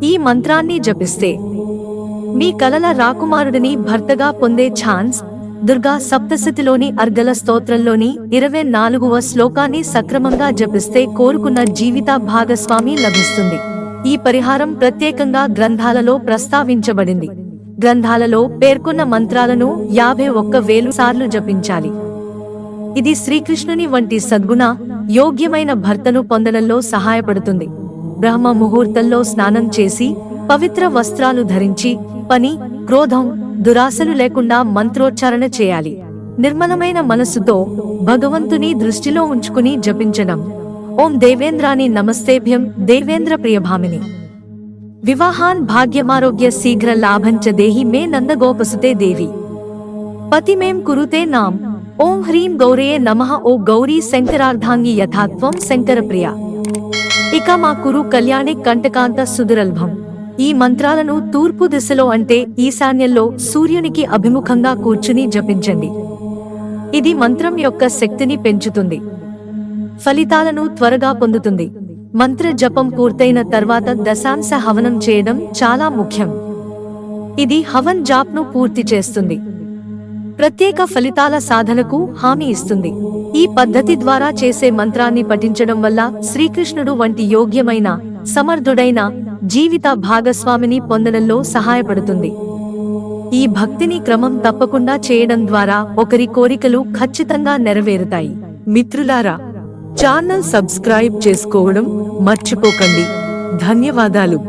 ఈ మంత్రాన్ని జపిస్తే మీ కలల రాకుమారుడిని భర్తగా పొందే ఛాన్స్. దుర్గా సప్తశతిలోని అర్గల స్తోత్రంలోని 24వ శ్లోకాన్ని సక్రమంగా జపిస్తే కోరుకున్న జీవిత భాగస్వామి లభిస్తుంది. ఈ పరిహారం ప్రత్యేకంగా గ్రంథాలలో ప్రస్తావించబడింది. గ్రంథాలలో పేర్కొన్న మంత్రాలను 51,000 సార్లు జపించాలి. ఇది శ్రీకృష్ణుని వంటి సద్గుణ యోగ్యమైన భర్తను పొందడంలో సహాయపడుతుంది. బ్రహ్మ ముహూర్తంలో స్నానం చేసి పవిత్ర వస్త్రాలు ధరించి పని, క్రోధం, దురాశలు లేకుండా మంత్రోచ్చారణ చేయాలి. నిర్మలమైన మనస్సుతో భగవంతుని దృష్టిలో ఉంచుకుని జపించడం. ఓం దేవేంద్రాని నమస్తేభ్యం దేవేంద్ర ప్రియభామిని. వివాహాన్ భాగ్యమారోగ్య శీఘ్ర లాభంచ దేహి మే నందగోపసుతే దేవి పతిమేం కురుతే నాం. ఓం హ్రీం గౌరయే నమః. ఓ గౌరీ శంకరార్ధాంగి యథాత్వం శంకరప్రియ ఇక మా కురు కళ్యాణి కంటకాంత సుదురల్భం. ఈ మంత్రాలను తూర్పు దిశలో అంటే ఈశాన్యంలో సూర్యునికి అభిముఖంగా కూర్చుని జపించండి. ఇది మంత్రం యొక్క శక్తిని పెంచుతుంది, ఫలితాలను త్వరగా పొందుతుంది. మంత్ర జపం పూర్తయిన తర్వాత దశాంశ హవనం చేయడం చాలా ముఖ్యం. ఇది హవన్ జాప్ను పూర్తి చేస్తుంది, ప్రత్యేక ఫలితాల సాధనకు హామీ ఇస్తుంది. ఈ పద్ధతి ద్వారా చేసే మంత్రాన్ని పఠించడం వల్ల శ్రీకృష్ణుడు వంటి యోగ్యమైన, సమర్థుడైన జీవిత భాగస్వామిని పొందడంలో సహాయపడుతుంది. ఈ భక్తిని క్రమం తప్పకుండా చేయడం ద్వారా ఒకరి కోరికలు ఖచ్చితంగా నెరవేరుతాయి. మిత్రులారా, ఛానల్ సబ్స్క్రైబ్ చేసుకోవడం మర్చిపోకండి. ధన్యవాదాలు.